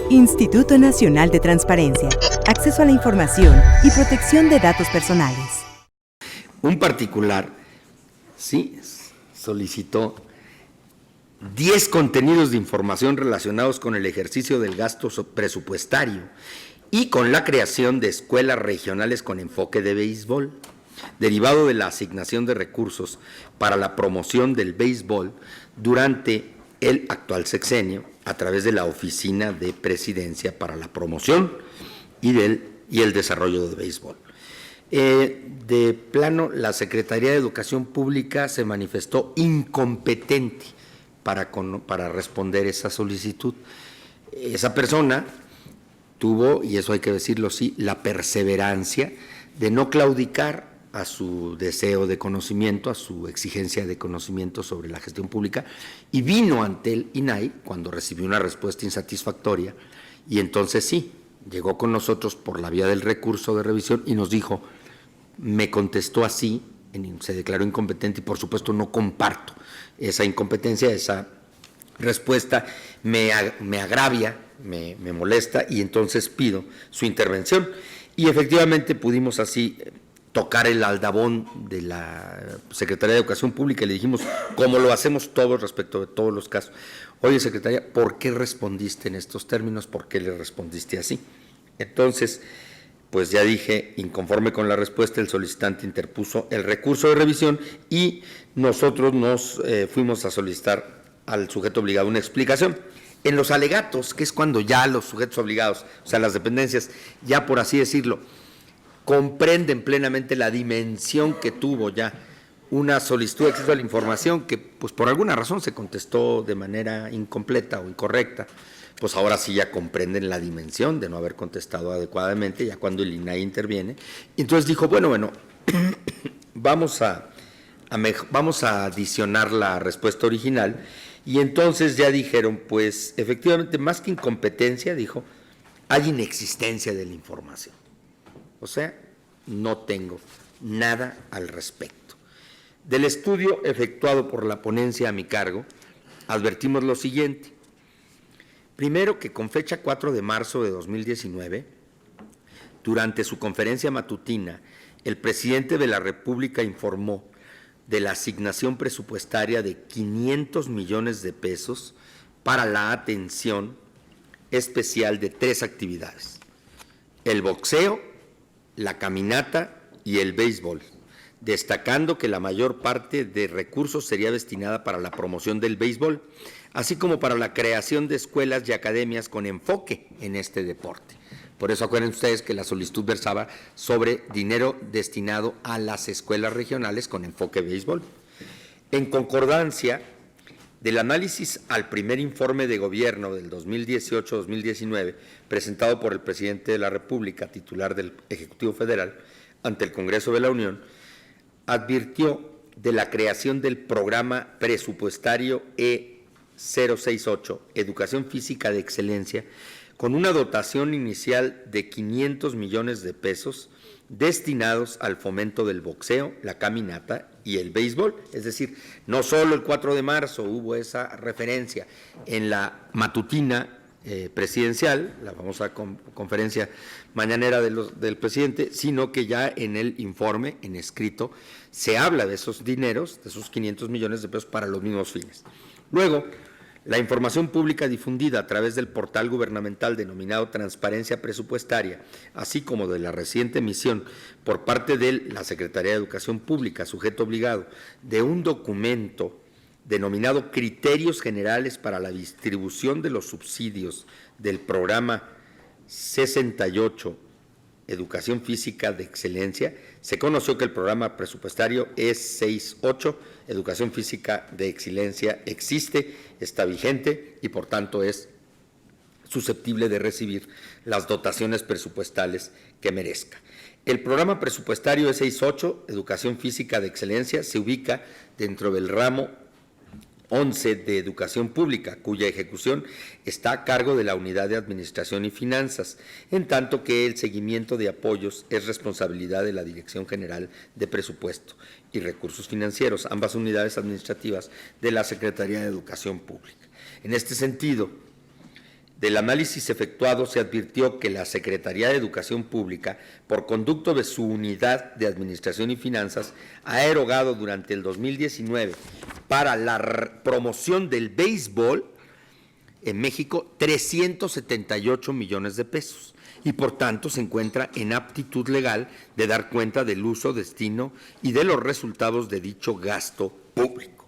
Instituto Nacional de Transparencia, Acceso a la Información y Protección de Datos Personales. Un particular, sí, solicitó 10 contenidos de información relacionados con el ejercicio del gasto presupuestario y con la creación de escuelas regionales con enfoque de béisbol, derivado de la asignación de recursos para la promoción del béisbol durante el actual sexenio a través de la Oficina de Presidencia para la Promoción y el Desarrollo del Béisbol. De plano, la Secretaría de Educación Pública se manifestó incompetente para responder esa solicitud. Esa persona tuvo, y eso hay que decirlo así, la perseverancia de no claudicar a su deseo de conocimiento, a su exigencia de conocimiento sobre la gestión pública, y vino ante el INAI cuando recibió una respuesta insatisfactoria, y entonces sí, llegó con nosotros por la vía del recurso de revisión y nos dijo, me contestó así, se declaró incompetente y por supuesto no comparto esa incompetencia, esa respuesta me agravia, me molesta, y entonces pido su intervención. Y efectivamente pudimos así tocar el aldabón de la Secretaría de Educación Pública y le dijimos, como lo hacemos todos respecto de todos los casos, oye, secretaria, ¿por qué respondiste en estos términos? ¿Por qué le respondiste así? Entonces, pues ya dije, inconforme con la respuesta, el solicitante interpuso el recurso de revisión y nosotros nos fuimos a solicitar al sujeto obligado una explicación. En los alegatos, que es cuando ya los sujetos obligados, o sea, las dependencias, ya por así decirlo, comprenden plenamente la dimensión que tuvo ya una solicitud de acceso a la información que, pues por alguna razón se contestó de manera incompleta o incorrecta, pues ahora sí ya comprenden la dimensión de no haber contestado adecuadamente, ya cuando el INAI interviene. Y entonces dijo, bueno, vamos a adicionar la respuesta original, y entonces ya dijeron, pues efectivamente, más que incompetencia, dijo, hay inexistencia de la información. O sea, no tengo nada al respecto. Del estudio efectuado por la ponencia a mi cargo, advertimos lo siguiente. Primero, que con fecha 4 de marzo de 2019, durante su conferencia matutina, el presidente de la República informó de la asignación presupuestaria de 500 millones de pesos para la atención especial de 3 actividades: el boxeo, la caminata y el béisbol, destacando que la mayor parte de recursos sería destinada para la promoción del béisbol, así como para la creación de escuelas y academias con enfoque en este deporte. Por eso acuérdense ustedes que la solicitud versaba sobre dinero destinado a las escuelas regionales con enfoque béisbol. En concordancia del análisis al primer informe de gobierno del 2018-2019, presentado por el presidente de la República, titular del Ejecutivo Federal, ante el Congreso de la Unión, advirtió de la creación del programa presupuestario E068, Educación Física de Excelencia, con una dotación inicial de 500 millones de pesos destinados al fomento del boxeo, la caminata y el béisbol. Es decir, no solo el 4 de marzo hubo esa referencia en la matutina presidencial, la famosa conferencia mañanera del presidente, sino que ya en el informe, en escrito, se habla de esos dineros, de esos 500 millones de pesos para los mismos fines. Luego, la información pública difundida a través del portal gubernamental denominado Transparencia Presupuestaria, así como de la reciente emisión por parte de la Secretaría de Educación Pública, sujeto obligado, de un documento denominado Criterios Generales para la Distribución de los Subsidios del Programa 68, Educación Física de Excelencia, se conoció que el programa presupuestario E68, Educación Física de Excelencia, existe, está vigente y por tanto es susceptible de recibir las dotaciones presupuestales que merezca. El programa presupuestario E68, Educación Física de Excelencia, se ubica dentro del ramo 11 de Educación Pública, cuya ejecución está a cargo de la Unidad de Administración y Finanzas, en tanto que el seguimiento de apoyos es responsabilidad de la Dirección General de Presupuesto y Recursos Financieros, ambas unidades administrativas de la Secretaría de Educación Pública. En este sentido, Del análisis efectuado se advirtió que la Secretaría de Educación Pública, por conducto de su unidad de Administración y Finanzas, ha erogado durante el 2019 para la promoción del béisbol en México 378 millones de pesos y por tanto se encuentra en aptitud legal de dar cuenta del uso, destino y de los resultados de dicho gasto público.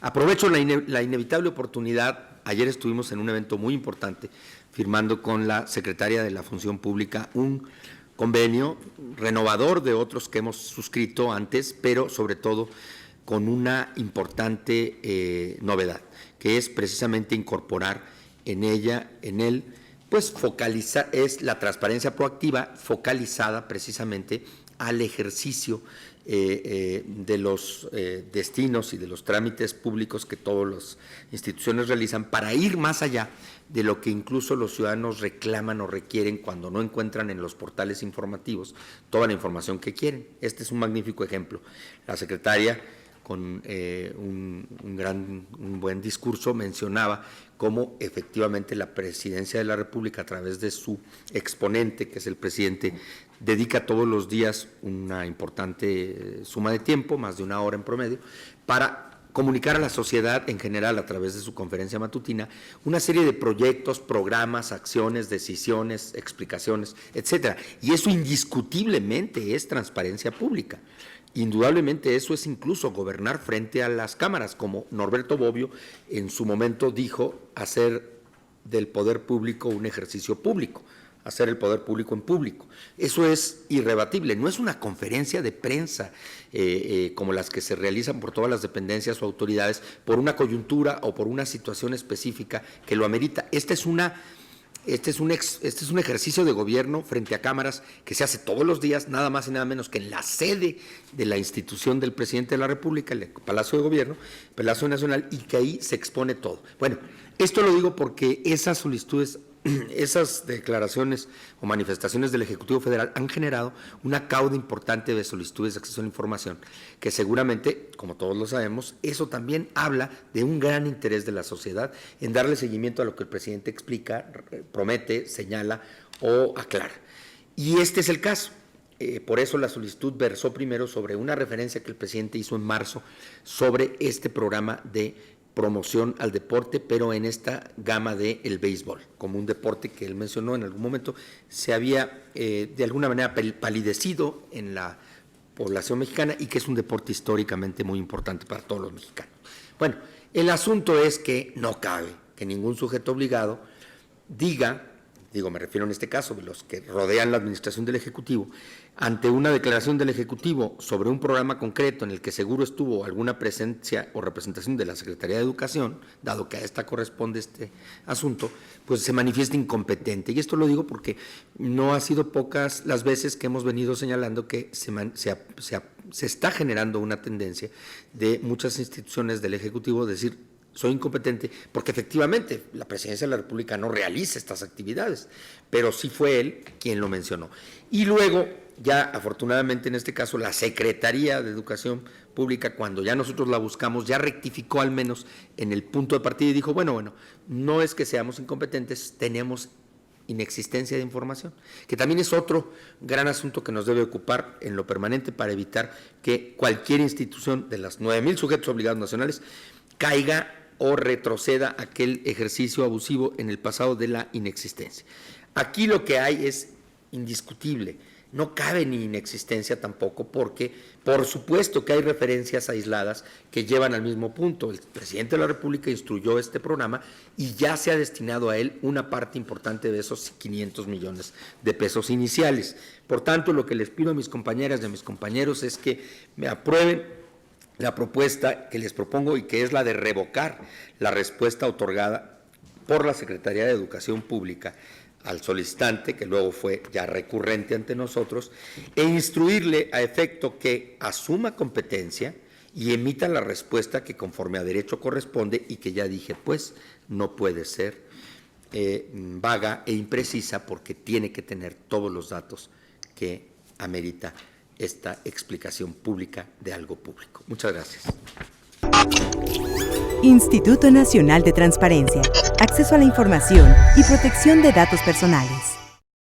Aprovecho la inevitable oportunidad. Ayer estuvimos en un evento muy importante firmando con la Secretaria de la Función Pública un convenio renovador de otros que hemos suscrito antes, pero sobre todo con una importante novedad, que es precisamente incorporar en él, pues focalizar, es la transparencia proactiva focalizada precisamente al ejercicio de los destinos y de los trámites públicos que todas las instituciones realizan para ir más allá de lo que incluso los ciudadanos reclaman o requieren cuando no encuentran en los portales informativos toda la información que quieren. Este es un magnífico ejemplo. La secretaria, con un buen discurso, mencionaba cómo efectivamente la Presidencia de la República, a través de su exponente, que es el presidente, dedica todos los días una importante suma de tiempo, más de una hora en promedio, para comunicar a la sociedad en general, a través de su conferencia matutina, una serie de proyectos, programas, acciones, decisiones, explicaciones, etcétera. Y eso indiscutiblemente es transparencia pública. Indudablemente eso es incluso gobernar frente a las cámaras, como Norberto Bobbio en su momento dijo, hacer del poder público un ejercicio público, hacer el poder público en público. Eso es irrebatible, no es una conferencia de prensa como las que se realizan por todas las dependencias o autoridades por una coyuntura o por una situación específica que lo amerita. Este es un ejercicio de gobierno frente a cámaras que se hace todos los días, nada más y nada menos que en la sede de la institución del presidente de la República, el Palacio de Gobierno, Palacio Nacional, y que ahí se expone todo. Bueno, esto lo digo porque esas solicitudes, esas declaraciones o manifestaciones del Ejecutivo Federal han generado una cauda importante de solicitudes de acceso a la información, que seguramente, como todos lo sabemos, eso también habla de un gran interés de la sociedad en darle seguimiento a lo que el presidente explica, promete, señala o aclara. Y este es el caso. Por eso la solicitud versó primero sobre una referencia que el presidente hizo en marzo sobre este programa de promoción al deporte, pero en esta gama del béisbol, como un deporte que él mencionó en algún momento, se había de alguna manera palidecido en la población mexicana y que es un deporte históricamente muy importante para todos los mexicanos. Bueno, el asunto es que no cabe que ningún sujeto obligado diga, me refiero en este caso de los que rodean la administración del Ejecutivo, ante una declaración del Ejecutivo sobre un programa concreto en el que seguro estuvo alguna presencia o representación de la Secretaría de Educación, dado que a esta corresponde este asunto, pues se manifiesta incompetente. Y esto lo digo porque no ha sido pocas las veces que hemos venido señalando que se está generando una tendencia de muchas instituciones del Ejecutivo decir: soy incompetente, porque efectivamente la Presidencia de la República no realiza estas actividades, pero sí fue él quien lo mencionó. Y luego, ya afortunadamente en este caso, la Secretaría de Educación Pública, cuando ya nosotros la buscamos, ya rectificó al menos en el punto de partida y dijo, bueno, no es que seamos incompetentes, tenemos inexistencia de información, que también es otro gran asunto que nos debe ocupar en lo permanente para evitar que cualquier institución de las 9,000 sujetos obligados nacionales caiga o retroceda aquel ejercicio abusivo en el pasado de la inexistencia. Aquí lo que hay es indiscutible, no cabe ni inexistencia tampoco, porque por supuesto que hay referencias aisladas que llevan al mismo punto. El presidente de la República instruyó este programa y ya se ha destinado a él una parte importante de esos 500 millones de pesos iniciales. Por tanto, lo que les pido a mis compañeras y a mis compañeros es que me aprueben la propuesta que les propongo y que es la de revocar la respuesta otorgada por la Secretaría de Educación Pública al solicitante, que luego fue ya recurrente ante nosotros, e instruirle a efecto que asuma competencia y emita la respuesta que conforme a derecho corresponde y que ya dije, pues no puede ser vaga e imprecisa porque tiene que tener todos los datos que amerita esta explicación pública de algo público. Muchas gracias. Instituto Nacional de Transparencia, acceso a la información y protección de datos personales.